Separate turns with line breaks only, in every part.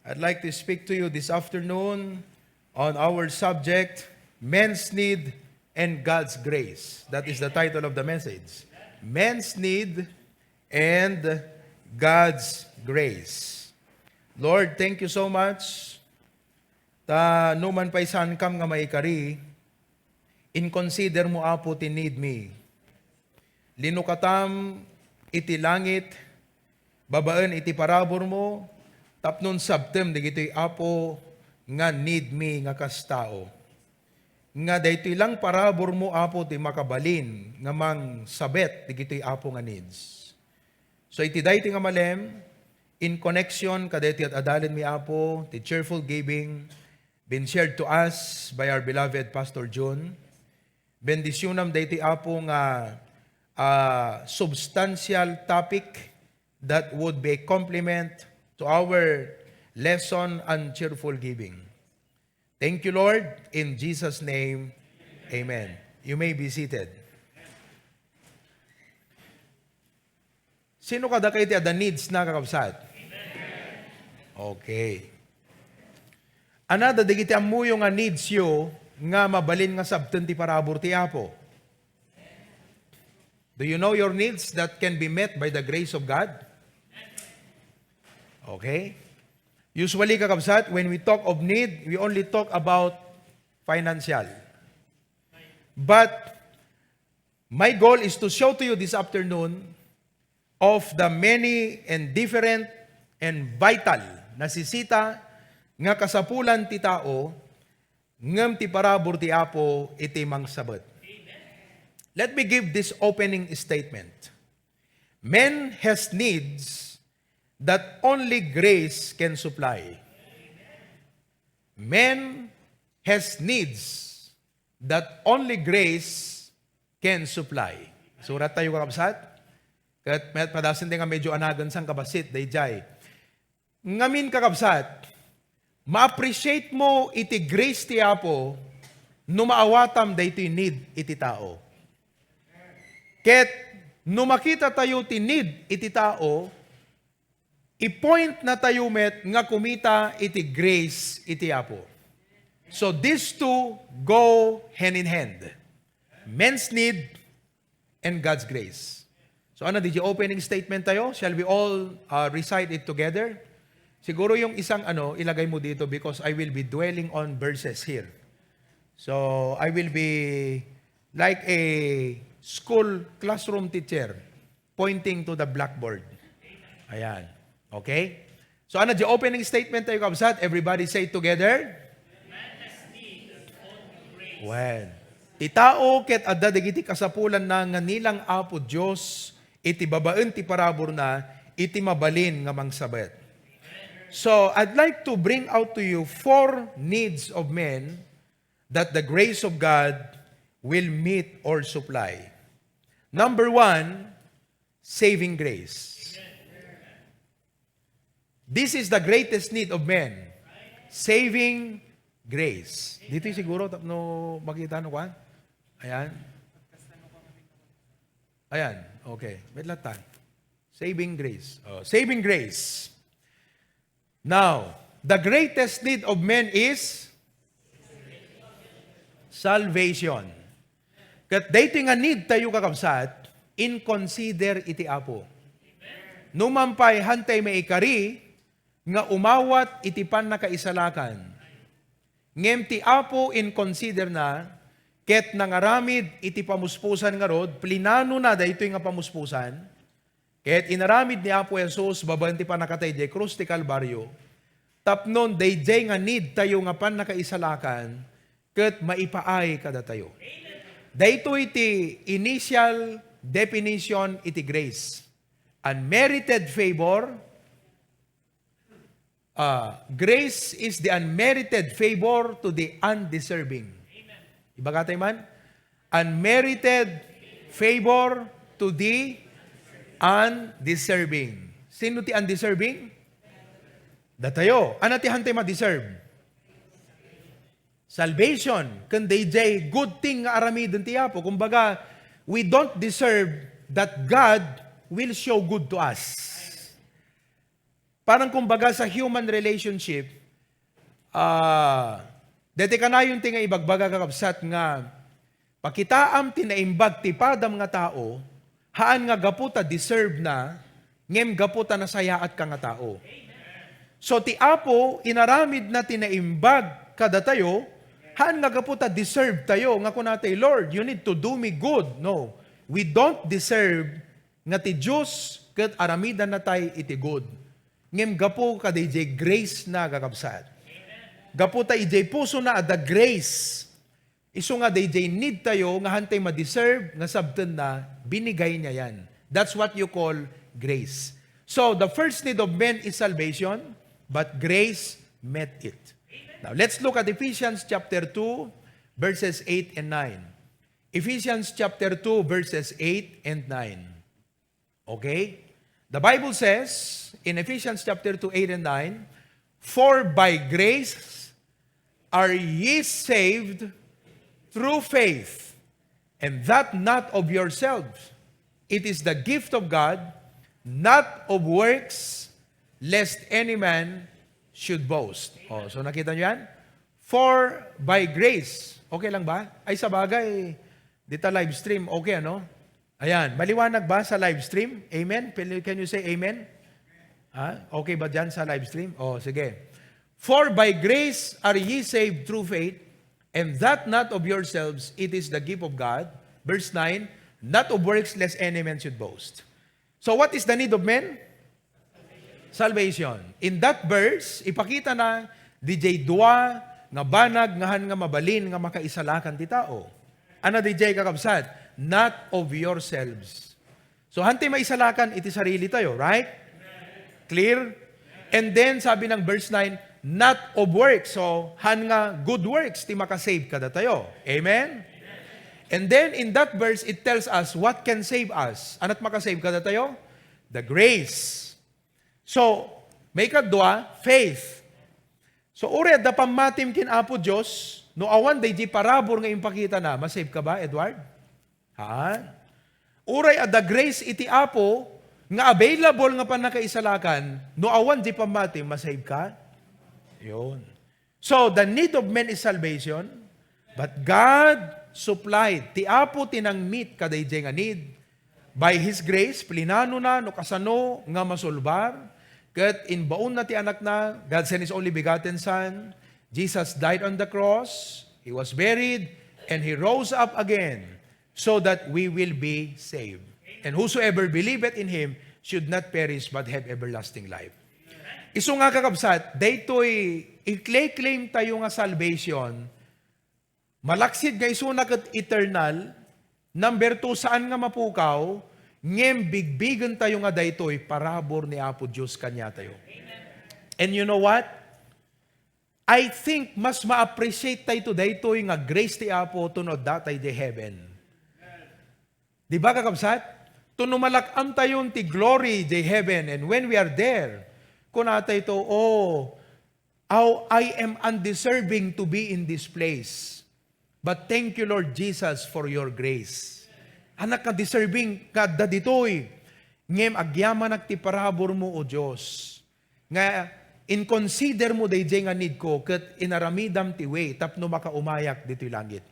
I'd like to speak to you this afternoon on our subject, Men's Need and God's Grace. That is the title of the message. Men's Need and God's Grace. Lord, thank you so much. Ta numan paisan kam nga maikari, in consider mo apo ti need me. Linukatam iti langit, babaan iti parabor mo, tapnon sabtem digitoy apo nga need me nga kastao. Nga daytoy lang parabor mo apo ti makabalin nga mang sabet digitoy apo nga needs. So iti dayti nga malem in connection kadaytoy at adalin mi apo ti cheerful giving been shared to us by our beloved Pastor John. Bendisyonam dayti apo nga substantial topic that would be a complement to our lesson on cheerful giving. Thank you, Lord. In Jesus' name, amen. You may be seated. Sino kada kayo ti ada needs na kakabsat? Okay. Anada, digiti amuyo nga needs yo, nga mabalin nga sabten ti parabor ti Apo. Do you know your needs that can be met by the grace of God? Okay? Usually, kakabsat, when we talk of need, we only talk about financial. But, my goal is to show to you this afternoon of the many and different and vital nasisita nga kasapulan ti tao ngem ti parabor ti Apo iti mangsabat. Let me give this opening statement. Man has needs that only grace can supply. Man has needs that only grace can supply. Surat tayo kakabsat. Kat padasin din nga medyo anagan sang kabasit, dayjay. Ngamin kakabsat, ma-appreciate mo iti grace ti Apo no maawatam daytoy need iti tao. Ket no makita tayo ti need iti tao, i-point na tayo met nga kumita iti grace iti Apo. So these two go hand in hand. Men's need and God's grace. So ano, did you opening statement tayo? Shall we all recite it together? Siguro yung isang ilagay mo dito because I will be dwelling on verses here. So I will be like a school classroom teacher pointing to the blackboard. Ayan. Okay? So ano, the opening statement tayo kabsat? Everybody say it together. Well, ti tao ket adda dagiti kasapulan na nga nilang Apo Dios iti babaen ti parabor na iti mabalin nga mangsabat. So I'd like to bring out to you 4 needs of men that the grace of God will meet or supply. Number 1, saving grace. This is the greatest need of men. Saving grace. Dito siguro, no, makita no ka? Ayan. Ayan, okay. Medlatan. Saving grace. Saving grace. Now, the greatest need of men is salvation. Kat dito nga need tayo kakabsat, in consider iti Apo. Numampay hantay maikari, nga umawat iti pan nakaisalakan. Ngem ti Apo in consider na, ket nangaramid iti pamuspusan nga rod, plinano na dayto nga pamuspusan, ket inaramid ni Apo Jesus, babaen ti pan nakatay di krus ti Kalbaryo, tapnon dayjay nga need tayo nga pan nakaisalakan, ket maipaay kada tayo. Dayto iti initial definition iti grace. Unmerited favor. Grace is the unmerited favor to the undeserving. Ibagatay man? Unmerited favor to the undeserving. Sino ti undeserving? Datayo. Ano ti hantay ma-deserve? Salvation. Kundi jay good thing nga aramidon ti Apo. Kumbaga, we don't deserve that God will show good to us. Parang kumbaga sa human relationship, dati ka na yung tinga ibagbaga kakabsat nga, pakitaam tinaimbag tipadam nga tao, haan nga gaputa deserve na, ngem gaputa na sayaat ka nga tao. So ti Apo, inaramid na tinaimbag kada tayo, haan nga gaputa deserve tayo, nga kunatay, Lord, you need to do me good. No, we don't deserve nga ti Diyos kat aramidan na tayo iti good. Ngem gapo ka DJ grace na kakabsat. Gapo ta ijay puso na ada grace. Iso nga DJ need tayo nga hantay ma-deserve nga sabten na binigay niya yan. That's what you call grace. So the first need of men is salvation, but grace met it. Now let's look at Ephesians chapter 2 verses 8 and 9. Ephesians chapter 2 verses 8 and 9. Okay? The Bible says in Ephesians chapter 2, 8 and 9, for by grace are ye saved through faith, and that not of yourselves. It is the gift of God, not of works, lest any man should boast. Oh, so nakita nyo yan? For by grace. Okay lang ba? Ay sa bagay, dito live stream, okay ano? Ayan, maliwanag ba sa live stream? Amen? Can you say amen? Okay ba dyan sa live stream? Oh, sige. For by grace are ye saved through faith, and that not of yourselves, it is the gift of God. Verse 9, not of works lest any man should boast. So what is the need of men? Salvation. In that verse, ipakita na DJ dua nga banag ngahan nga mabalin nga makaisalakan ti tao. Ano DJ kakabsat? Not of yourselves. So hantay maisalakan iti sarili tayo, right? Clear? And then sabi ng verse 9, not of works. So han nga good works ti makasave kada tayo. Amen? And then in that verse it tells us what can save us. Ano't makasave kada tayo? The grace. So may kadwa, faith. So uri da pamatim kin Apo Dios, no awan day di parabor nga impakita na, masave ka ba, Edward? Ha? Uray ada grace iti Apo nga available nga panakaisalakan, no awan di pamatim, masave ka? Yun. So the need of men is salvation, but God supplied. Ti Apo tinang meet kaday nga need. By His grace, plinano na, no kasano nga masulbar, kat inbaon na ti anak na, God sent His only begotten Son, Jesus died on the cross, He was buried, and He rose up again, so that we will be saved. And whosoever believeth in Him should not perish, but have everlasting life. Iso nga kakabsat, daytoy i-claim tayo nga salvation, malaksid nga iso na kat eternal. Number 2, saan nga mapukaw, ngem bigbigan tayo nga daytoy, parabor ni Apo Diyos kanya tayo. And you know what? I think mas ma-appreciate tayo daytoy nga grace ti Apo tunod datay di heaven. Di ba kakabsat? Tunumalakam tayo ti glory di heaven, and when we are there, kunatay to, oh, how I am undeserving to be in this place. But thank you, Lord Jesus, for your grace. Anak ka deserving kada ditoy. Ngem agyaman ti parabor mo, O Diyos. Nga inconsider mo dayjay nga need ko ket inaramidam ti way tapno makaumayak ditoy langit.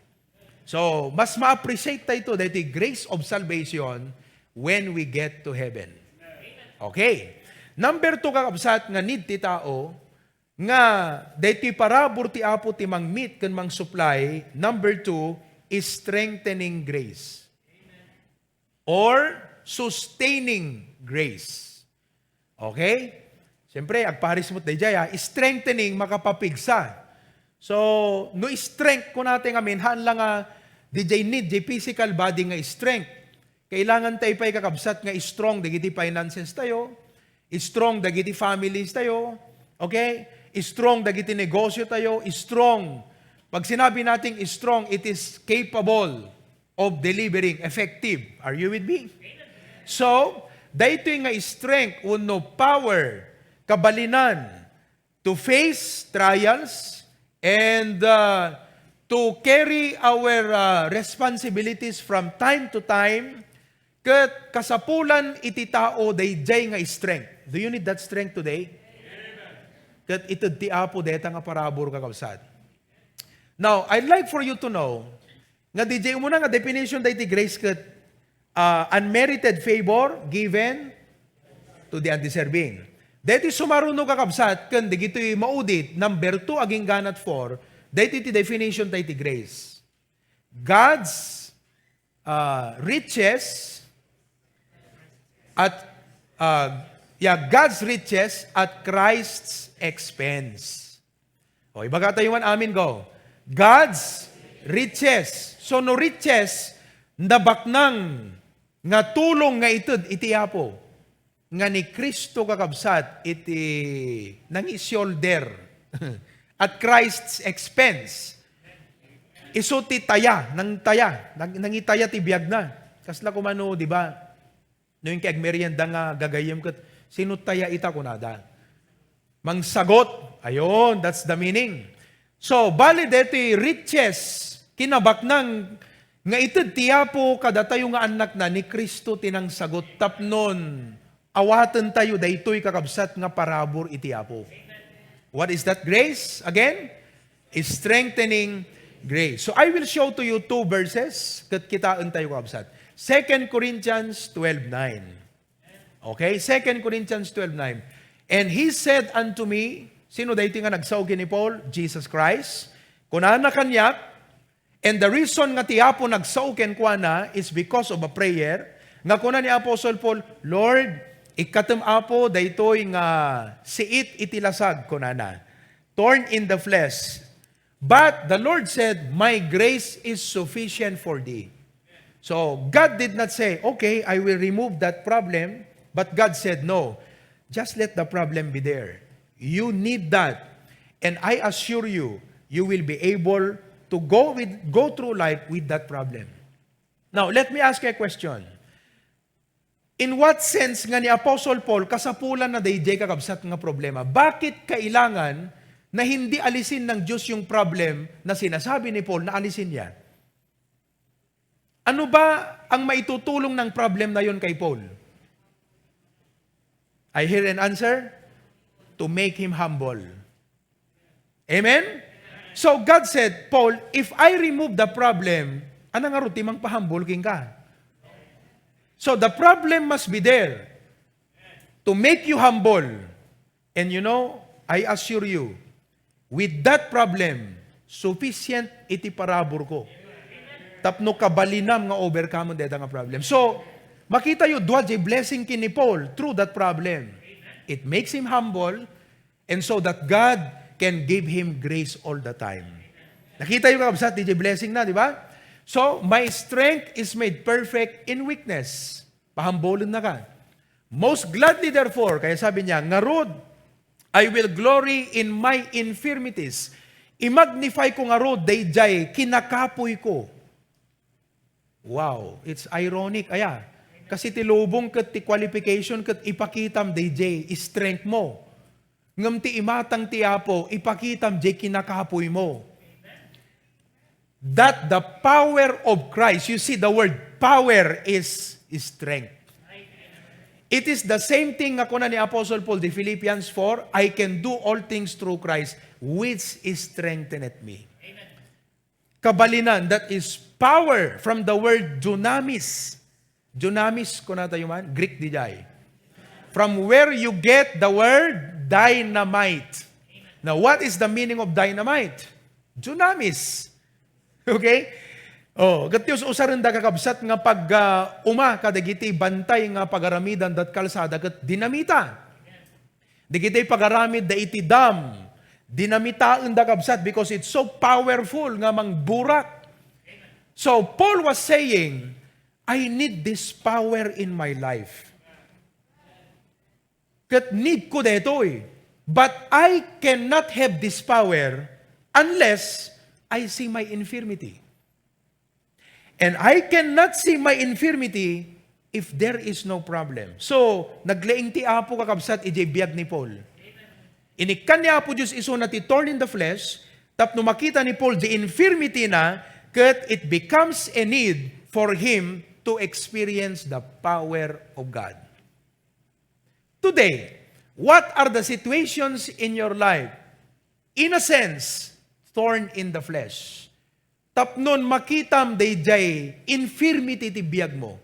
So, mas ma-appreciate tayo daytoy grace of salvation when we get to heaven. Okay. Number 2 kakabsat nga need ti tao nga daytoy parabor ti Apo ti mangmeet ken mang supply. Number 2 is strengthening grace. Or sustaining grace. Okay? Siyempre, agparis mo tayo dyan, strengthening makapapigsa. So, no strength ko natin amin, haan lang DJ need, di physical body nga strength. Kailangan tayo pa'y kakabsat nga strong, dagiti finances tayo, strong, dagiti families tayo, okay? Strong, dagiti negosyo tayo, strong. Pag sinabi nating strong, it is capable of delivering, effective. Are you with me? So, dahito nga strength, uno power, kabalinan, to face trials, and to carry our responsibilities from time to time, ket kasapulan iti tao dayjay nga strength. Do you need that strength today? kat itad ti Apo deta nga parabor kakabsat. Now, I'd like for you to know, nga DJ umuna nga definition da iti grace kat unmerited favor given to the undeserving. Dito sumaruno kakabsat, kan di gito'y maudit, number 2 aging ganat 4, dito iti definition da iti grace. God's riches at God's riches at Christ's expense. O, ibaga tayo man amin go. God's riches. So, no riches, nabaknang nga tulong nga itod iti Apo. Nga ni Kristo kakabsat iti nang isyolder at Christ's expense. Iso ti taya, nang itaya ti biyag na. Kasla kumano, di ba? Noong kag merienda nga gagayem kat, sino taya ita kunada? Mangsagot. Ayon, that's the meaning. So, bali dito riches, kinabak nang nga itid tiyapo kada tayo nga anak na ni Kristo tinang sagot tapnon. Awatan tayo daytoy kakabsat nga parabor itiyapo. What is that grace? Again, is strengthening grace. So I will show to you 2 verses kat kitaan tayo kakabsat. 2 Corinthians 12:9. Okay? 2 Corinthians 12:9. And he said unto me, sino dahi nga nagsawgi ni Paul? Jesus Christ. Kunana kanyak, and the reason nga tiyapo nagsawken kwa na is because of a prayer. Nga kuna ni Apostle Paul, Lord, ikatem apo daytoy nga siit itilasag kunana. Torn in the flesh. But the Lord said, my grace is sufficient for thee. So, God did not say, okay, I will remove that problem. But God said, no, just let the problem be there. You need that. And I assure you, you will be able to go through life with that problem. Now, let me ask you a question. In what sense nga ni Apostle Paul, kasapulan na DJ kakabsat nga problema, bakit kailangan na hindi alisin ng Diyos yung problem na sinasabi ni Paul na alisin niya? Ano ba ang maitutulong ng problem na yon kay Paul? I hear an answer, to make him humble. Amen? So God said, Paul, if I remove the problem, ano nga ruti mang pahumble king ka? So the problem must be there to make you humble. And you know, I assure you, with that problem, sufficient iti parabor ko. Tapno kabalinam nga overcome deta nga problem. So, makita yu, dwa jay blessing kini Paul through that problem. It makes him humble, and so that God can give him grace all the time. Nakita yu kakabsat, DJ blessing na, di ba? So, my strength is made perfect in weakness. Pahambolin na ka. Most gladly therefore, kaya sabi niya, ngarod, I will glory in my infirmities. I-magnify ko ngarod, dayjay, kinakapoy ko. Wow, it's ironic. Aya, kasi tilubong kat ti qualification kat ipakitam DJ, strength mo. Ngam ti imatang ti apo, ipakitam jay kinakapoy mo. That the power of Christ, you see the word power is strength. It is the same thing nga kuna ni Apostle Paul, the Philippians 4, I can do all things through Christ, which strengtheneth me. Kabalinan, that is power from the word dunamis. Dunamis, kuna tayo man, Greek dijay. From where you get the word dynamite. Now, what is the meaning of dynamite? Dunamis. Okay? Oh, gatios usaran da kakabsat nga pag uma kadagiti bantay nga pagaramidan dat kalsada ket dinamita. Digiti pagaramid da iti dam. Dinamitaan da kabsat because it's so powerful nga mangburak. So Paul was saying, I need this power in my life. Ket need ko detoy. But I cannot have this power unless I see my infirmity. And I cannot see my infirmity if there is no problem. So, naglaing ti apo kakabsat ijay biyag ni Paul. Inikan ni apo Diyos iso na ti torn in the flesh, tapno makita ni Paul the infirmity na, ket it becomes a need for him to experience the power of God. Today, What are the situations in your life? In a sense, thorn in the flesh. Tapnon makitam dayjay infirmity ti biyag mo,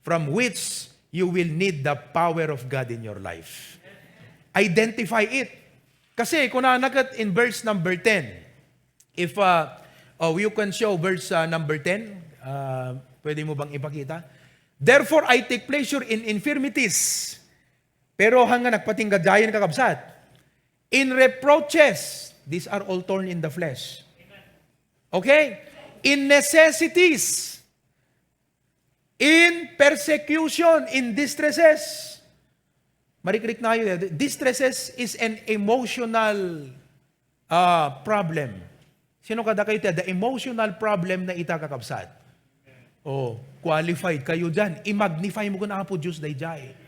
from which you will need the power of God in your life. Identify it. Kasi kung nanagat in verse number 10, if you can show verse number 10, pwede mo bang ipakita? Therefore, I take pleasure in infirmities. Pero hanggang nagpatinggadayan kakabsat. In reproaches, these are all thorn in the flesh. Okay? In necessities. In persecution, in distresses. Marikrik na yun. Distresses is an emotional problem. Sino kada kayo the emotional problem na itakakabsat? Qualified kayo dyan. I-magnify mo ko na po Diyos dayjay.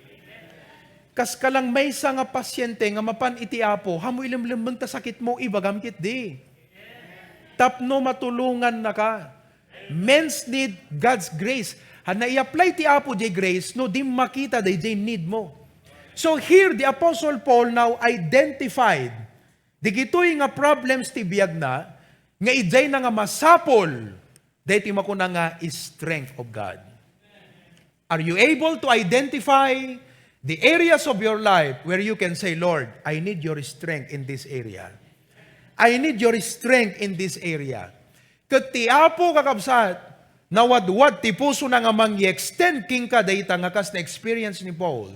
Kas ka lang may isa nga pasyente nga mapan iti apo, hamo ilimlimbang ta sakit mo, ibagamkit di. Tapno matulungan na ka. Men's need God's grace. Na i-apply ti apo jay grace, no di makita dayjay need mo. So here, the Apostle Paul now identified di gitoy nga problems ti biyag na, nga ijay na nga masapol, dahiti makuna nga strength of God. Are you able to identify the areas of your life where you can say, Lord, I need your strength in this area. I need your strength in this area. Kat ti apo kakabsat, nawadwad ti puso na nga mang-extend king ka dayta nga kas na experience ni Paul,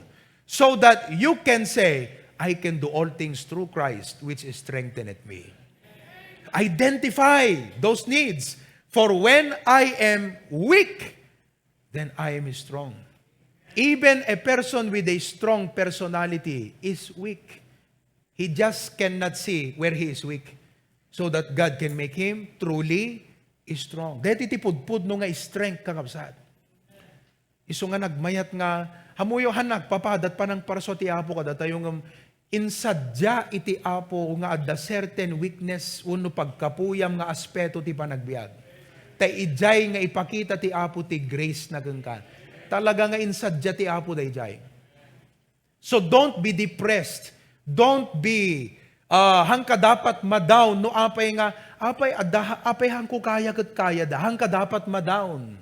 so that you can say, I can do all things through Christ, which strengtheneth me. Identify those needs. For when I am weak, then I am strong. Even a person with a strong personality is weak. He just cannot see where he is weak, so that God can make him truly strong. Dahil itipudpud no nga strength kakabsat. Iso nga nagmayat nga, hamuyo hanag, papadat pa ng parso ti apo kada tayong insadya iti apo nga adda certain weakness uno pagkapuyam nga aspeto ti panagbiag. Tay ijay nga ipakita ti apo ti grace na gengka. Talaga nga insadya ti apo dayjay. So don't be depressed. Don't be hangka dapat madown no apay nga apay hangko kaya ket kaya da hangka dapat madown.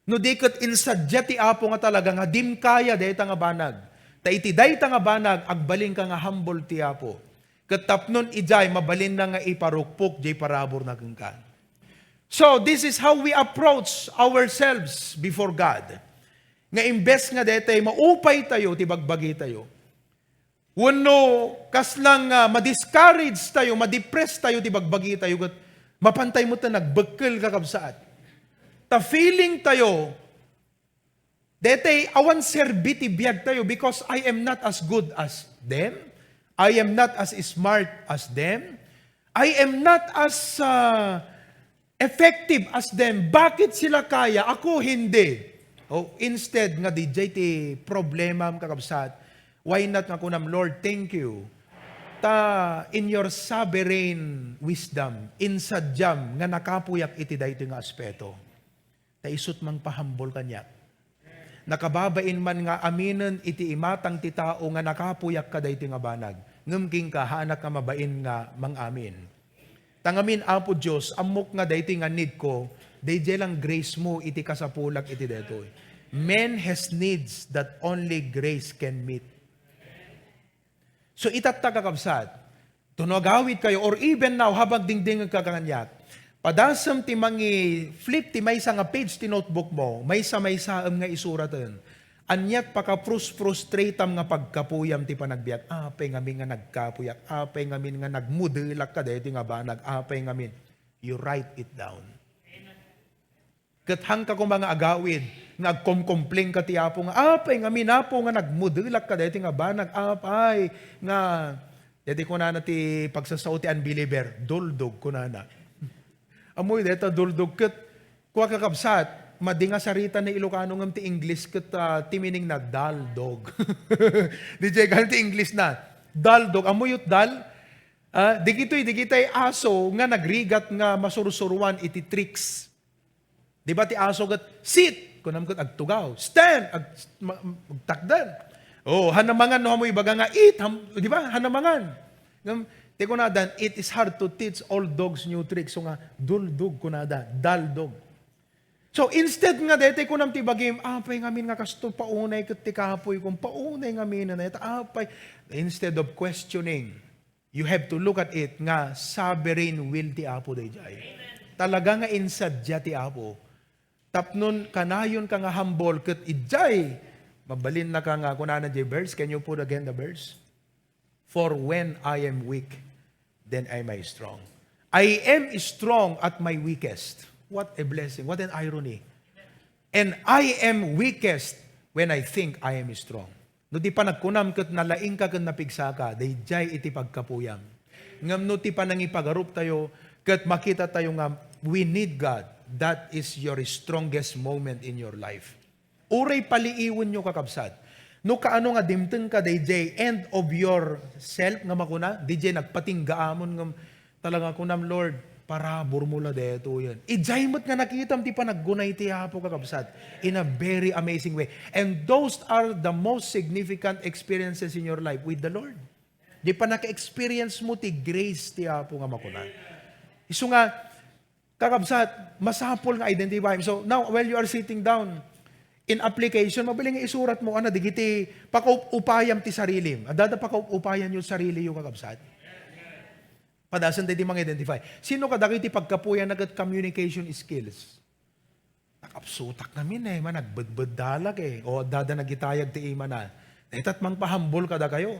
No di ket insadya ti apo nga talaga nga dim kaya dayta nga banag. Ta iti dayta nga banag agbalin ka nga humble ti apo. Ket tapnon ijay mabalin na nga iparukpok jay parabor na gengka. So this is how we approach ourselves before God. Nga imbes nga detay maupay tayo ti bagbagi tayo. Wano kaslang ma-discourage tayo, ma-depress tayo ti bagbagi tayo ket mapantay mo ta nagbekkel kakabsaat. Ta feeling tayo, detay awan serbiti biyag tayo because I am not as good as them. I am not as smart as them. I am not as effective as them. Bakit sila kaya? Ako hindi. Instead nga DJ ti problema kakabsat, why not nga kunam, Lord, thank you. Ta in your sovereign wisdom, insadyam nga nakapuyak iti dayto nga aspeto. Ta isut mang pahambol kanya. Nakababain man nga aminen iti imatang ti tao nga nakapuyak ka dayto nga banag. Ngumking ka hanak nga mabain nga mang-amin. Tangamin apo Dios, amok nga dayto nga need ko, dayjay lang grace mo iti kasapulak iti daytoy. Man has needs that only grace can meet. So itatagakabsat, tunagawit kayo, or even now, habang dingding ang kakanyak, padasam ti mangi flip ti may nga page ti notebook mo, may saam nga isuratan. Anyat paka-frustratam nga pagkapuyam ti panagbiag, apay ngamin nga nagkapuyak, apay ngamin nga nagmudilak ka dahil nga banag, apay ngamin. You write it down. Kathang ka kung mga agawid, nagkom-complain ka ti apo nga, apay ngamin apo nga nagmudilak ka dahil nga banag, apay nga, dati ko na ti pagsasao ti unbeliever, duldog ko na. Amoy dito duldog ket, kuha kakabsat, madinga sarita na Ilocano ngam ti English ket ti meaning na daldog. DJ kan ti English na, daldog, amoy yut dal, digitoy aso nga nagrigat nga masursuruan iti tricks. Di ba ti aso gat sit, kunam kat agtugaw, stand, agtakdan. Oh, hanamangan no mo ibaga nga eat, di ba? Hanamangan. Te kunadan, it is hard to teach all dogs new tricks. So nga, duldog kunada, daldog. So instead nga dete ko nam ti bagim, apay ngamin nga kasto paunay ket ti kapoy kung paunay ngamin na ita apay. Instead of questioning, you have to look at it nga saberin will ti Apo dayjay. Talaga nga insadya ti Apo. Tapnon kanayon ka nga humble ket idjay. Mabalin na ka nga kunana di verse. Can you put again the verse? For when I am weak, then I am strong. I am strong at my weakest. What a blessing. What an irony. And I am weakest when I think I am strong. No ti pa nagkunam ket nalaing ka ket napigsa ka, dayjay iti pagkapuyam. Ngam no ti pa nang ipagarup tayo ket makita tayo nga we need God. That is your strongest moment in your life. Uray paliiwan nyo kakabsat. No kaano nga dimteng ka dayjay end of your self nga makuna, dayjay nagpatinggaamon nga talaga kunam Lord, para burmula deto yan. Ijay mo't nga nakitam ti pa naggunay ti Apo kakabsat in a very amazing way. And those are the most significant experiences in your life with the Lord. Di pa naka-experience mo ti grace ti Apo nga makuna. Iso nga, kakabsat, masapol nga identify. So now, while you are sitting down, in application, mabiling isurat mo, digiti, pakaupayam ti sarili. Adada pakaupayan yung sarili yung kakabsat. Padasan tayo di mga identify. Sino ka dakiti pagkapuyan nagat communication skills? Nakapsutak namin nagbedbed dalag O dada nagitayag ti ima na. Itat mang pahambol kada kayo.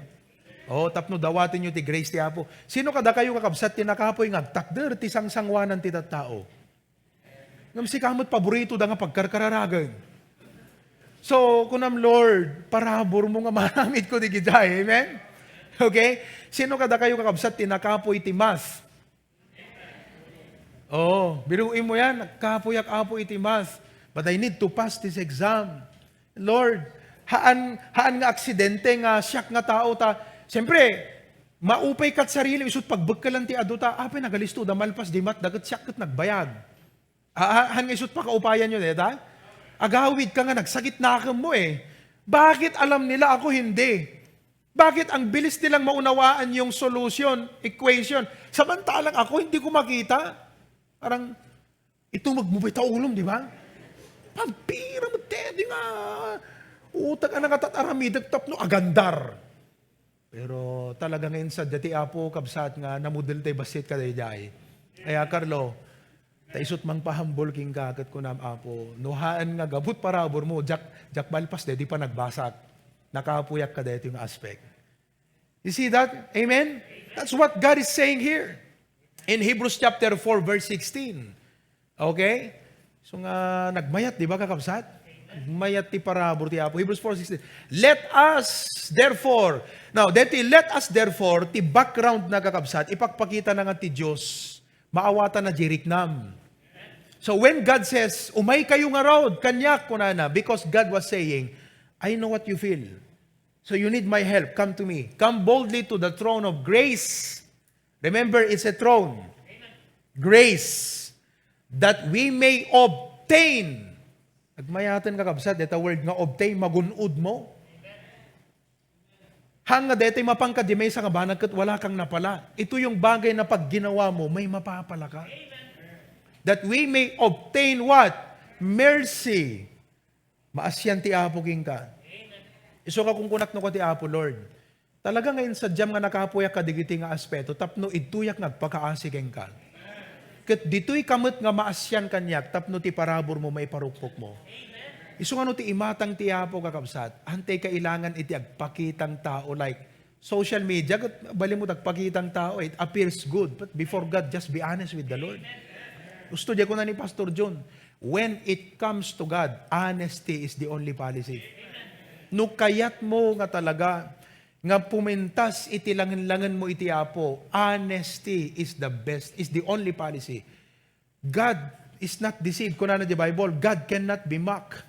O tapno dawatin nyo ti grace ti Apo. Sino kada kayo kakabsat ti nakapoy ngagtakder ti sangsangwanan ti tattao? Ngam si kamot paborito da nga pagkarkararagan. So, kunam Lord, parabor mo nga maramit ko di gijay. Amen? Okay? Sino kada kayo kakabsat tinakapoy ti math? Oh, biruin mo yan, nagkapoy-apo iti math. But I need to pass this exam. Lord, haan nga aksidente nga siyak nga tao ta. Siyempre, maupay kat sarili, isut pagbagkalan ti aduta, apay nagalisto, damalpas di mat, dagat siyak kat nagbayag. Haan nga isut pa kaupayan nyo, deta? Agawid ka nga, nagsakit na akam mo Bakit alam nila ako hindi? Bakit ang bilis nilang maunawaan yung solution, equation? Samantalang ako, hindi ko makita. Parang, ito magmubay taulom, di ba? Pampira mo, tedi nga. Utag ang nakatataramid, tapno agandar. Pero talaga ngayon sa dati Apo, kabsat nga, namudel tayo basit ka dayjay. Kaya Carlo, taisot mang pahambol king kagat ko nam Apo. Nuhaan nga gabut parabor mo, jak balpas, di pa nagbasak. Nakapuyak ka dito yung aspect. You see that? Amen? That's what God is saying here. In Hebrews chapter 4, verse 16. Okay? So nga, nagmayat, di ba kakabsat? Nagmayat ti parabor ti Apo. Hebrews 4:16. Let us, therefore, now, let us, therefore, ti background na kakabsat, ipagpakita na nga ti Diyos, maawatan na jiriknam. So when God says, umay kayo nga road, kanyak ko na, because God was saying, I know what you feel. So you need my help. Come to me. Come boldly to the throne of grace. Remember, it's a throne. Grace. That we may obtain. Nagmayatan ka kabsat, deta word nga obtain, magunod mo. Hanga deta mapangka di may sa kabanag kat wala kang napala. Ito yung bagay na pag ginawa mo, may mapapala ka. That we may obtain what? Mercy. Maasyan ti Apo king ka. Iso ka kung kunak no ko ti Apo, Lord. Talaga ngayon sa jam nga nakapuyak ka digiti nga aspeto, tapno ituyak nagpakaasigen ka. Ket dito'y kamot nga maasyan kanyak, tapno ti parabor mo, may parupok mo. Iso nga no ti imatang ti Apo kakabsat, antay kailangan iti agpakitang tao like social media, bali mo agpakitang tao, it appears good, but before God, just be honest with the Lord. Gusto diya ko na ni Pastor John, when it comes to God, honesty is the only policy. No kayat mo nga talaga, nga pumintas iti langan-langan mo iti Apo, honesty is the best, is the only policy. God is not deceived. Kung ano di Bible, God cannot be mocked.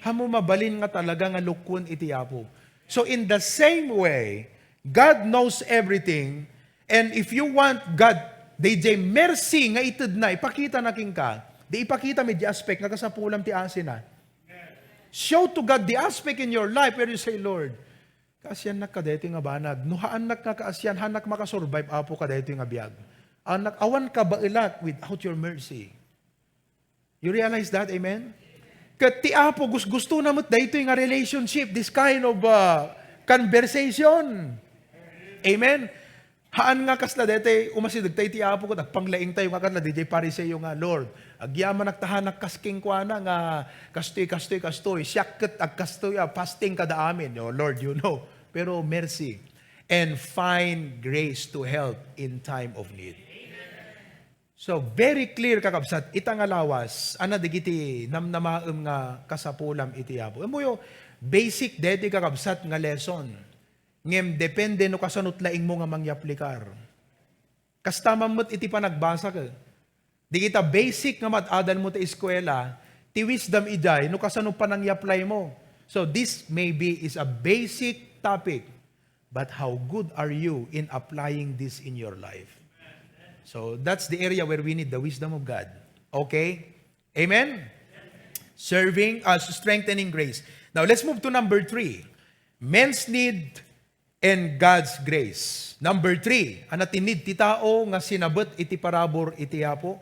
Hamo mabalin nga talaga nga lukwan iti Apo. So in the same way, God knows everything, and if you want God, DJ mercy nga itid na, ipakita na king ka, di ipakita may di aspect, nga kasapulam ti asin na. Show to God the aspect in your life where you say, Lord, Kaasyan nak ka dito nga banag. Nuhaan nak nga kaasyan, hanak makasurvive apo ka dito nga biyag. Anak, awan ka ba ilak without your mercy? You realize that, amen? Kat ti apo, gusto na mo't dito nga relationship, this kind of conversation. Amen? Haan nga kasla dete, umasidag tayo ti apo ko, nagpanglaing tayo nga kasla, DJ Pariseo nga, Lord, agyaman nagtahanak kasking kwa na nga, kastoy, siyakit ag kastoy, fasting kada amin. Oh, Lord, you know. Pero mercy. And find grace to help in time of need. So, very clear kakabsat, itang alawas, ana digiti namnamaem nga kasapulam iti apo. Emo yo, basic deti kakabsat nga lesson. Ngem depende no kasanot laing mo nga mangyaplikar. Kastama mo't iti pa nagbasa ka. Di kita basic nga matadan mo ta eskwela, ti wisdom iday no kasano pa nang i-apply mo. So this maybe is a basic topic, but how good are you in applying this in your life? So that's the area where we need the wisdom of God. Okay? Amen? Serving, strengthening grace. Now let's move to number 3. Men's need and God's grace. Number 3, ana tinid ti tao nga sinabot iti parabor iti apo,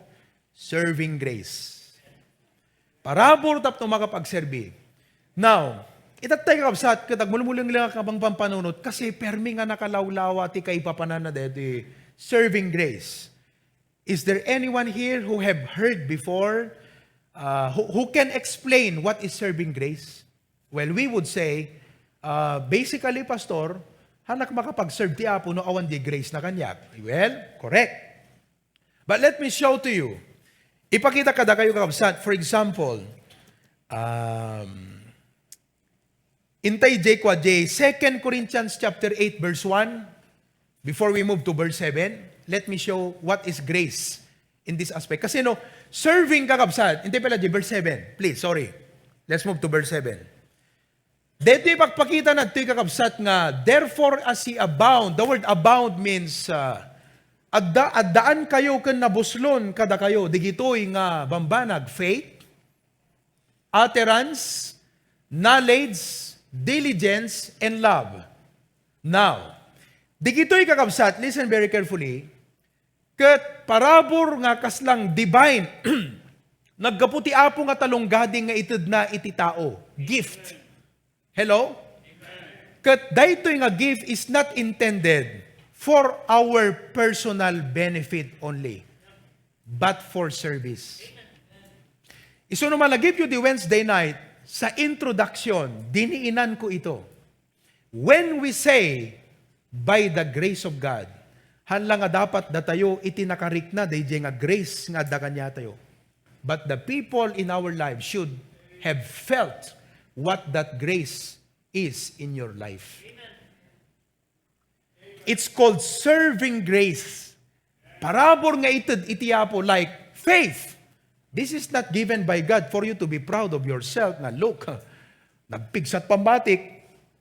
serving grace. Parabor tapno makapagserbi. Now, itatay kakabsat, katag mulumulang lang kabang pampanunot, kasi permi nga nakalawlawa ti kaipapanan na deti, serving grace. Is there anyone here who have heard before, who can explain what is serving grace? Well, we would say, basically, Pastor, hanak makapag-serve ti apo no awan di grace na kanyak. Well, correct. But let me show to you. Ipakita kada kayo kakabsat. For example, intay J kwa J, 2 Corinthians chapter 8 verse 1. Before we move to verse 7, let me show what is grace in this aspect. Kasi no, serving kakabsat, intay pala J, verse 7. Please, sorry. Let's move to verse 7. Dito ipagpakita na ito'y kakabsat nga, therefore as ye abound, the word abound means, addaan kayo ken nabuslon kada kayo, digito'y nga bambanag, faith, utterance, knowledge, diligence, and love. Now, digito'y kakabsat, listen very carefully, ket parabor nga kaslang divine, naggaputi apo nga talonggading nga ited na iti tao, gift. Hello? Kat daytoy nga gift is not intended for our personal benefit only, but for service. Iso naman nag-give you the Wednesday night, sa introduction, diniinan ko ito. When we say, by the grace of God, hanlang nga dapat datayo itinakarik na, day nga grace nga da kanya tayo. But the people in our lives should have felt what that grace is in your life. It's called serving grace. Parabor nga ited itiapo like faith. This is not given by God for you to be proud of yourself. Nga, look, nagpigsat pambatik,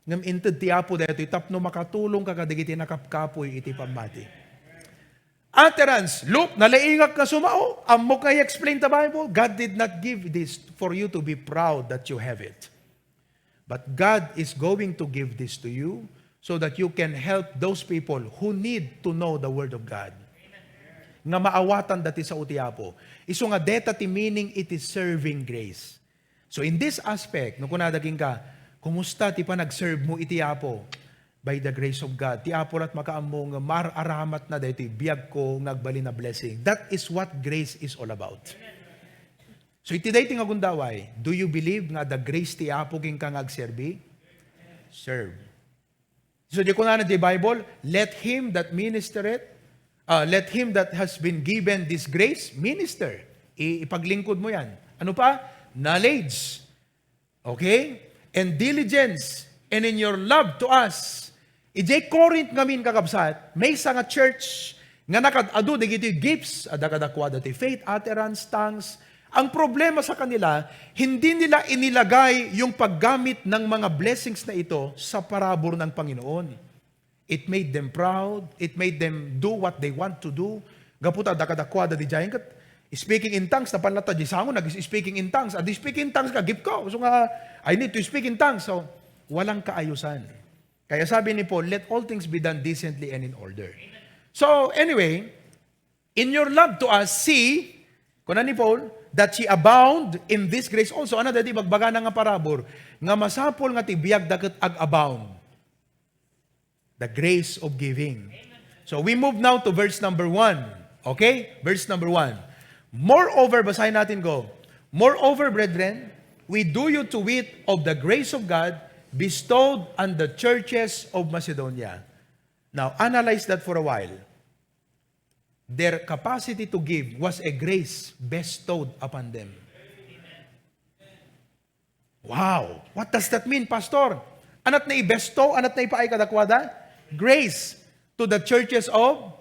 ngam inted tiapo dito, tapno makatulong ka kadigiti nakapkapoy iti pambatik. Utterance, look, nalaingak ka sumao, amo kay explain the Bible. God did not give this for you to be proud that you have it. But God is going to give this to you so that you can help those people who need to know the Word of God. Nga maawatan dati sa utiapo. Iso nga deta ti meaning it is serving grace. So in this aspect, no kunadaging ka, kumusta ti pa nag-serve mo itiapo by the grace of God? Ti apo rat makaammo nga mararamat na dito biyag ko ngagbali na blessing. That is what grace is all about. So iti dating agundaway, do you believe nga the grace ti apo king kang agserbi? Serve. So di ko na di Bible, let him that ministereth, let him that has been given this grace, minister. Ipaglingkod mo yan. Ano pa? Knowledge. Okay? And diligence. And in your love to us. Ijay Corinth ngamin kakabsat, may sa nga church, nga nakadado, digiti gifts, adakadakwa dati faith, utterance, tongues. Ang problema sa kanila, hindi nila inilagay yung paggamit ng mga blessings na ito sa parabor ng Panginoon. It made them proud. It made them do what they want to do. Gaputa, dakadakwada di jayin kat, speaking in tongues, napanlata di sango, nag-speaking in tongues. Adi speaking in tongues ka, give ko. So nga, I need to speak in tongues. So, walang kaayusan. Kaya sabi ni Paul, let all things be done decently and in order. So anyway, in your love to us, see, kuna ni Paul, that she abound in this grace also. Ano dati magbaga na nga parabor, nga masapol nga tibiyag daket ag-abound. The grace of giving. So we move now to verse number 1. Okay? Verse number 1. Moreover, basahin natin go. Moreover, brethren, we do you to wit of the grace of God bestowed on the churches of Macedonia. Now, analyze that for a while. Their capacity to give was a grace bestowed upon them. Wow! What does that mean, Pastor? Anat na i-bestow, anat na ipaay kadakwada? Grace to the churches of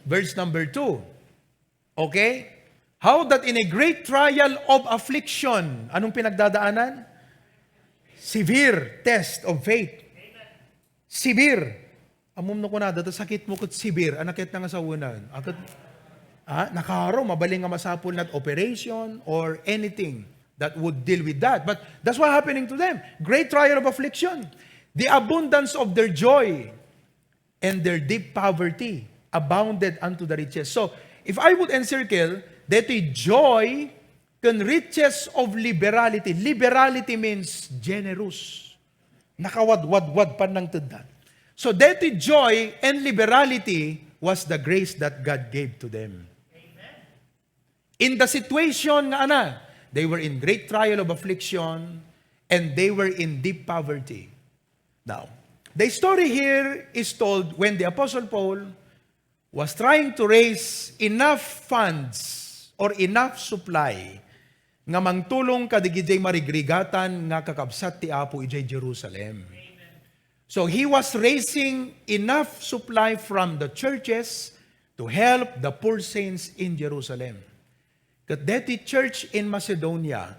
verse number 2. Okay? How that in a great trial of affliction, anong pinagdadaanan? Severe test of faith. Severe. Amum no ko na, dito sakit mo kat severe, anakit na nga sa unan. Nakaro, mabaling nga masapul na operation or anything that would deal with that. But that's what happening to them. Great trial of affliction. The abundance of their joy and their deep poverty abounded unto the riches. So, if I would encircle, that joy can riches of liberality. Liberality means generous. Nakawadwad-wad pa ng tanda. So, that joy and liberality was the grace that God gave to them. Amen. In the situation nga they were in great trial of affliction and they were in deep poverty. Now, the story here is told when the Apostle Paul was trying to raise enough funds or enough supply nga mangtulong kadigijay marigrigatan nga kakabsat ti Apo ijay Jerusalem. So he was raising enough supply from the churches to help the poor saints in Jerusalem. Kat deti church in Macedonia,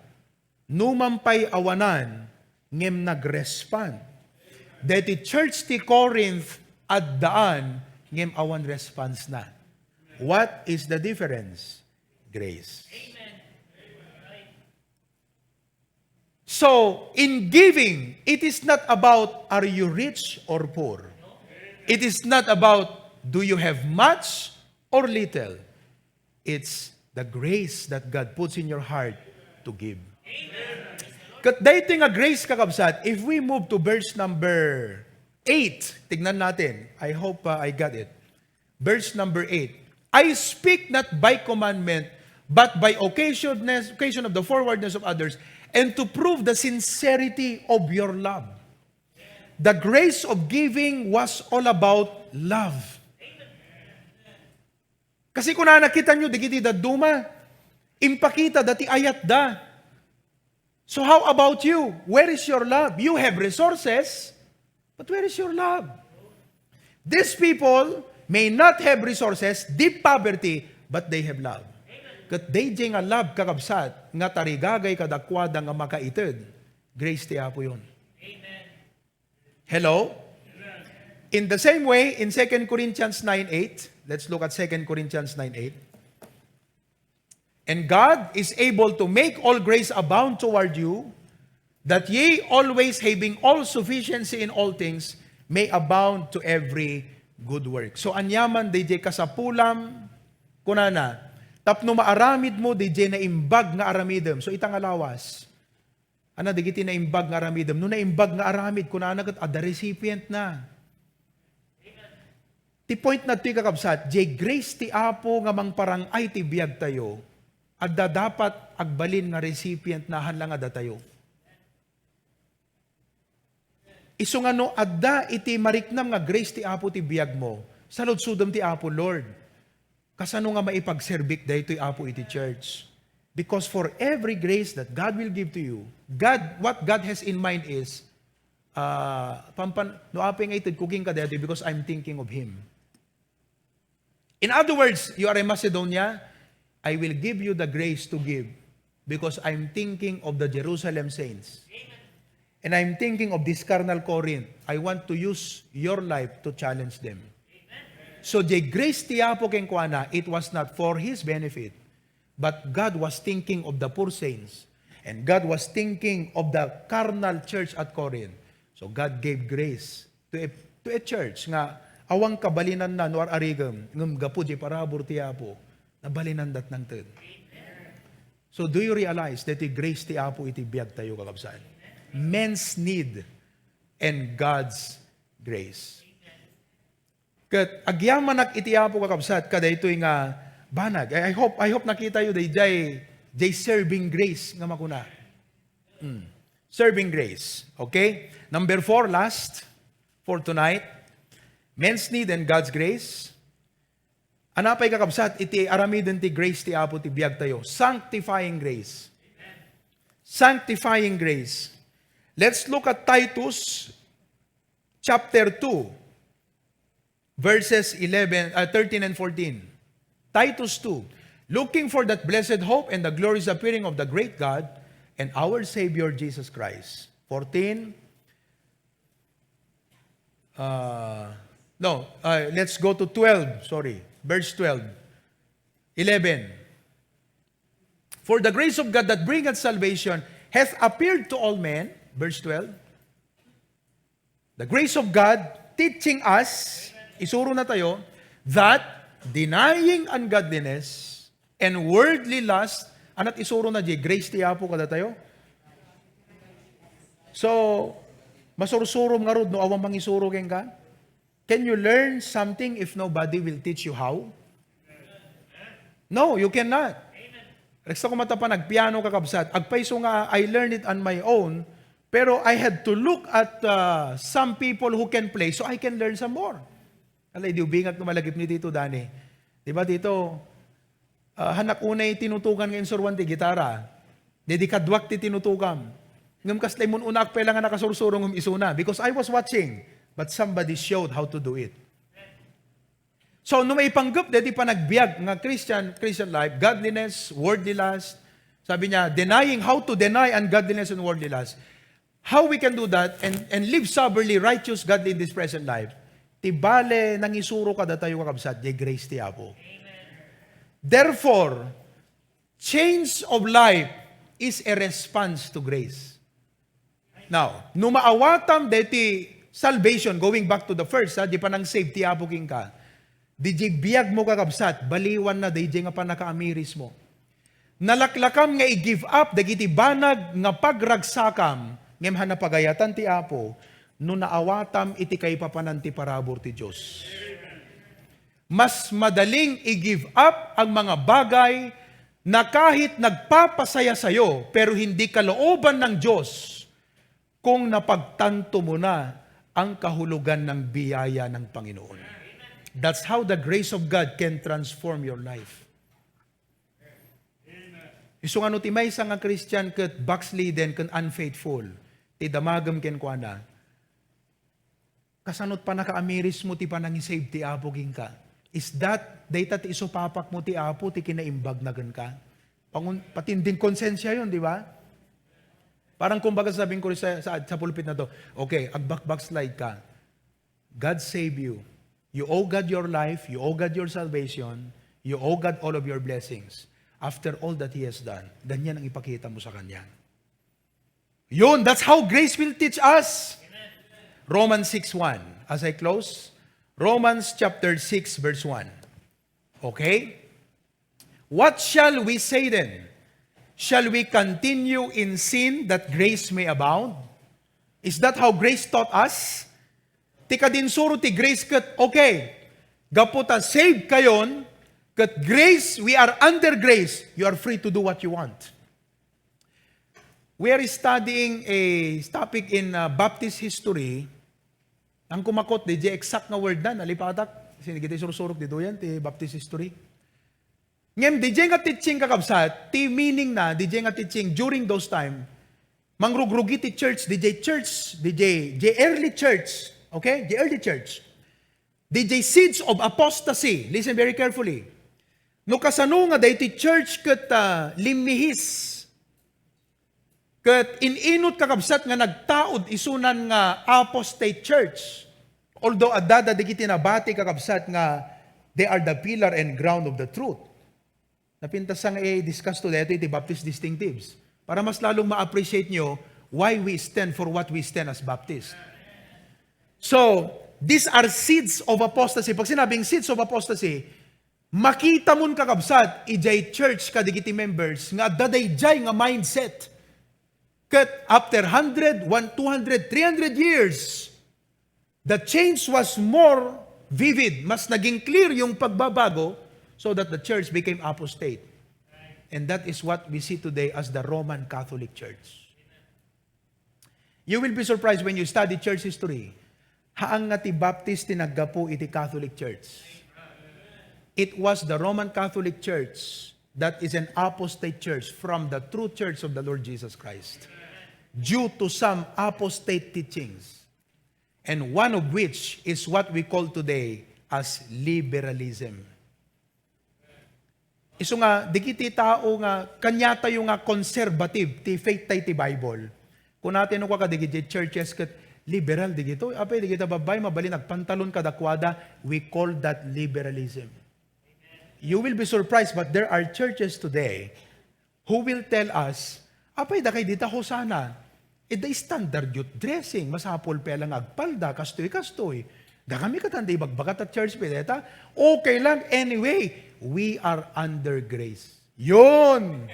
numampay awanan, ngem nagrespond. Deti church ti Corinth at daan, ngem awan response na. What is the difference? Grace. So, in giving, it is not about are you rich or poor. It is not about do you have much or little. It's the grace that God puts in your heart to give. Kat dating a grace kakabsat, if we move to verse number 8, tignan natin. I hope I got it. Verse number 8. I speak not by commandment, but by occasion of the forwardness of others, and to prove the sincerity of your love. The grace of giving was all about love. Kasi kung nakita nyo, digiti da duma, impakita dati ayat da. So how about you? Where is your love? You have resources, but where is your love? These people may not have resources, deep poverty, but they have love. Kat day nga love kakabsat, nga tarigagay kadakwada nga makaited. Grace ti Apo yun. Amen. Hello? Amen. In the same way, in 2 Corinthians 9:8, let's look at 2 Corinthians 9:8. And God is able to make all grace abound toward you, that ye always having all sufficiency in all things, may abound to every good work. So anyaman DJ kasapulam, kunana, tapno maaramid mo, DJ na imbag nga aramidem. So itang alawas. Ana, digiti na imbag nga aramidem. No na imbag nga aramid, kunana kat the recipient na. Ti point na ti kakabsat, J grace ti Apo nga mang parang ay ti biyag tayo, adda dapat agbalin nga recipient na hanlang adda tayo. Iso nga no, adda iti mariknam nga grace ti Apo ti biyag mo, saludsudom ti Apo, Lord. Kasano nga maipagserbik dahito Apo iti church? Because for every grace that God will give to you, what God has in mind is, no apeng itid cooking ka dahito because I'm thinking of Him. In other words, you are a Macedonia, I will give you the grace to give because I'm thinking of the Jerusalem saints. And I'm thinking of this carnal Corinth. I want to use your life to challenge them. So the grace ti Apo ken kuana, it was not for his benefit, but God was thinking of the poor saints. And God was thinking of the carnal church at Corinth. So God gave grace to a church nga awang kabalinan na no arigam ngem gapu di parabor ti Apo na balinan dat nang ted. So do you realize that the grace ti Apo iti biag tayo kakabsat? Men's need and God's grace. Ket agyamanak iti Apo kakabsat kada itoy nga banag. I hope nakita yu day serving grace nga makuna. Serving grace. Okay? Number 4, last for tonight. Men's need and God's grace. Anapay kakabsat, iti aramiden ti grace ti Apo ti biag tayo. Sanctifying grace. Sanctifying grace. Let's look at Titus chapter 2, verses 13 and 14. Titus 2. Looking for that blessed hope and the glorious appearing of the great God and our Savior Jesus Christ. 14. Let's go to 12. Sorry. Verse 12. 11. For the grace of God that bringeth salvation hath appeared to all men. Verse 12. The grace of God teaching us, isuro na tayo, that denying ungodliness and worldly lust, anat isuro na di, grace ti Apo kada tayo. So, masursurom nga rod, no awang mangisuro ken ka? Can you learn something if nobody will teach you how? No, you cannot. Reksa ko mata pa nagpiano kakabsat. Agpaiso nga, I learned it on my own, pero I had to look at some people who can play so I can learn some more. Alay, di ubingat no malagip ni dito, Dani. Diba dito, hanak unay tinutukan ngayon surwan ti gitara. Dedikadwak ti tinutukam. Ngam kaslay mun unak pa lang nga nakasursurong isuna. Because I was watching. But somebody showed how to do it. So, nung may panggap, dati pa nagbiag nga Christian life, godliness, worldly lust. Sabi niya, how to deny ungodliness and worldly lust. How we can do that and live soberly, righteous, godly in this present life. Tibale, nangisuro ka datayo kakabsat, di grace ti Apo. Therefore, change of life is a response to grace. Now, nung maawatam dati salvation, going back to the first, di pa nang save ti Apo king ka. Di biag mo kakabsat, baliwan na, di nga pa nakaamiris mo. Nalaklakam nga i-give up, dagiti banag nga pagragsakam, ngemhan na pagayatan ti Apo, no naawatam iti kay papanan ti parabor ti Diyos. Mas madaling i-give up ang mga bagay na kahit nagpapasaya sa'yo, pero hindi kalooban ng Diyos, kung napagtanto mo na ang kahulugan ng biyaya ng Panginoon. That's how the grace of God can transform your life. Iso nga no ti may nga Christian ket backslidden ket unfaithful, ti damagam ken kuana. Kasanot pa nakaamiris mo ti panangisave ti Apo king ka. Is that data ti iso papak mo ti Apo ti kinaimbag na gan ka? Patinding konsensya yun, di ba? Parang kumbaga sabihin ko sa pulpit na to, okay, backslide ka. God save you. You owe God your life, you owe God your salvation, you owe God all of your blessings. After all that He has done, ganyan ang ipakita mo sa Kanya. Yun, that's how grace will teach us. Amen. Romans 6:1. As I close, Romans chapter 6, verse 1. Okay? What shall we say then? Shall we continue in sin that grace may abound? Is that how grace taught us? Tika din suro ti grace kat, okay, gaputa saved kayon, kat grace, we are under grace, you are free to do what you want. We are studying a topic in Baptist history. Ang kumakot, di exact na word na, nalipatak. Sinigitay surusurok dito yan, ti Baptist history. Ngayon, di nga teaching kakabsat, ti meaning na, di nga teaching during those time, mangrugrugi ti church, di early church, okay? The early church. Di seeds of apostasy. Listen very carefully. No kasano nga di ti church ket limihis. Ket ininot kakabsat nga nagtaod isunan nga apostate church. Although adada di kiti nabati kakabsat nga they are the pillar and ground of the truth. Napintasang discuss to dito iti Baptist distinctives. Para mas lalong ma-appreciate nyo why we stand for what we stand as Baptist. So, these are seeds of apostasy. Pag sinabing seeds of apostasy, makita mon kakabsat, ijay church kadigiti members, nga dadayjay nga mindset. Kat after 100, 200, 300 years, the change was more vivid. Mas naging clear yung pagbabago so that the church became apostate. And that is what we see today as the Roman Catholic Church. You will be surprised when you study church history. Haang nga ti Baptist tinaggapo iti Catholic Church. It was the Roman Catholic Church that is an apostate church from the true church of the Lord Jesus Christ. Due to some apostate teachings. And one of which is what we call today as liberalism. Iso nga, di kiti tao nga, kanyata yung nga conservative, ti faith tayo ti Bible. Kung natin nung kakadigit churches, kat liberal, di gito, apay, di kita babay, mabali, nagpantalon kadakwada, we call that liberalism. You will be surprised, but there are churches today who will tell us, apay, da kay dita ho sana, the standard youth dressing, masapol pelang agpalda, kastoy. Da kami katanda ibagbagat at church pedeta, okay lang, anyway, we are under grace. Yun!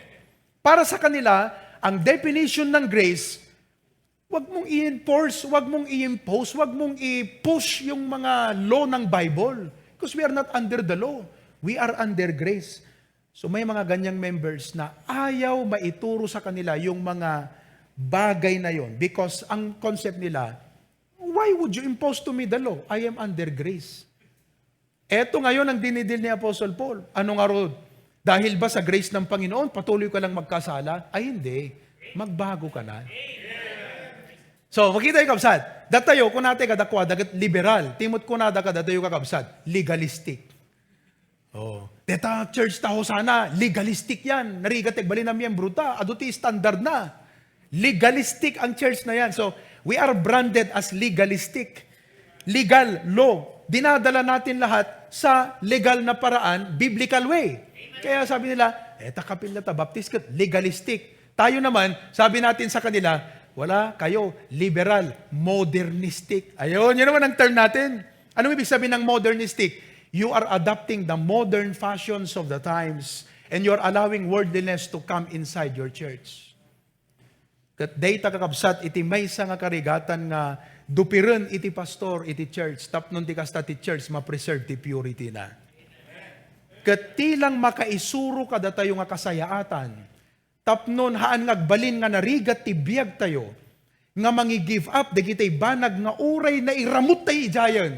Para sa kanila, ang definition ng grace, wag mong i-enforce, wag mong i-impose, wag mong i-push yung mga law ng Bible. Because we are not under the law. We are under grace. So may mga ganyang members na ayaw maituro sa kanila yung mga bagay na yon. Because ang concept nila, why would you impose to me the law? I am under grace. Eto ngayon ang dinidil ni Apostle Paul. Ano nga ro? Dahil ba sa grace ng Panginoon, patuloy ka lang magkasala? Ay hindi. Magbago ka na. So, makita yung kabsat. Datayo, kung natin kadakwa, dagat liberal. Timot ko na dagat, datayo kakabsat. Legalistic. Oh. Deta church taho sana, legalistic yan. Narigatek bali na miyembro ta. Aduti standard na. Legalistic ang church na yan. So, we are branded as legalistic. Legal law. Dinadala natin lahat sa legal na paraan, biblical way. Kaya sabi nila, kapil na ta, baptist ka, legalistic. Tayo naman, sabi natin sa kanila, wala, kayo, liberal, modernistic. Ayun, yun naman ang term natin. Ano ibig sabihin ng modernistic? You are adopting the modern fashions of the times and you're allowing worldliness to come inside your church. Kat data kakabsat, iti may sa nga karigatan nga dupiren iti pastor, iti church, tapnon ti kasta ti church, ma-preserve ti purity na. Kat tilang makaisuro kada tayo nga kasayaatan, tapnon haan ngagbalin nga narigat ti biyag tayo, nga mangi-give up, dagitay banag nga uray na iramot tayo ijayan.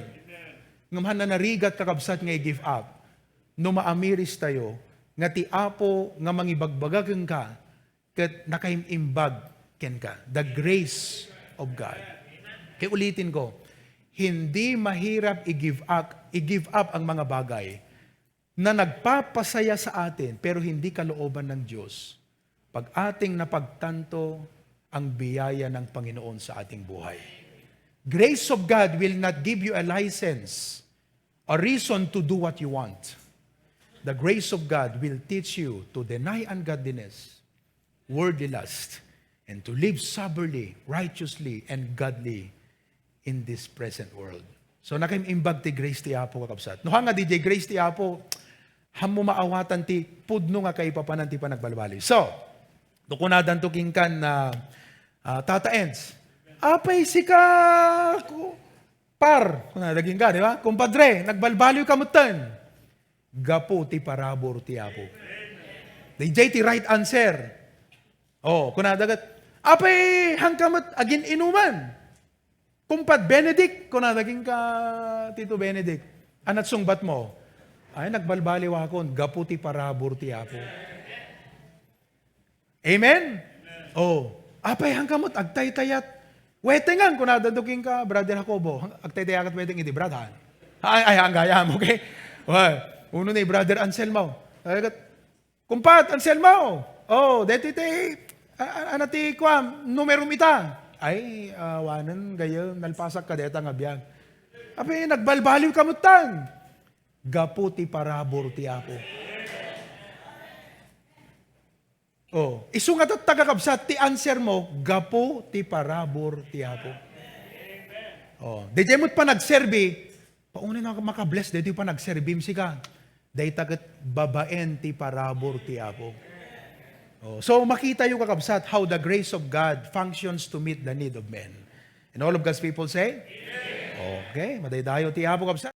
Ngamahan na narigat kakabsat nga i-give up, no maamiris tayo, nga ti apo nga mangibagbagagan ka, kat nakaimbag ken ka. The grace of God. Kaya ulitin ko, hindi mahirap i-give up ang mga bagay na nagpapasaya sa atin, pero hindi kalooban ng Diyos. Pag ating napagtanto ang biyaya ng Panginoon sa ating buhay. Grace of God will not give you a license, a reason to do what you want. The grace of God will teach you to deny ungodliness, worldly lust, and to live soberly, righteously, and godly in this present world. So nakaimbag ti grace ti Apo kakabsat. No nga DJ grace ti Apo, hamo maawatan ti pudno nga kay papanan ti panagbalbali. So, dukunadan to kingkan na Tata Ends. Apay si ka par, kung naging ka, di ba? Kumpadre, nagbalbaliw kamutan. Gapo ti parabor ti Apo. DJ ti right answer. Oh, kung nadagat, apay hangkamot agin inuman. Kumpad Benedict, kung naging ka Tito Benedict, anat sungbat mo, ay nagbalbaliw akon, gapo ti parabor ti Apo. Amen? Oh, apay hangkamot agtaytayat. Wetengan, kung nadadugin ka, Brother Jacobo, agtaytayakat weteng iti bradahan. Ay, hanggayam, okay? Well, uno ni Brother Anselmo. Kumpat, Anselmo, oh, deti anati kwam, numerum ita. Ay, wanan, gayo, nalpasak ka deta nga biyag. Apay, nagbalbaliw kamutan. Gaputi parabor ti Apo. Oh, isungat at tagakabsat, ti answer mo, gapo ti parabor ti Apo. Oh, di jemot pa nagserbi, pauna nga makabless, di pa nagserbim sika. Day tagat babaen ti parabor ti Apo. Oh, so makita yung kakabsat how the grace of God functions to meet the need of men. And all of God's people say? Okay, madaydayo ti Apo kabsat.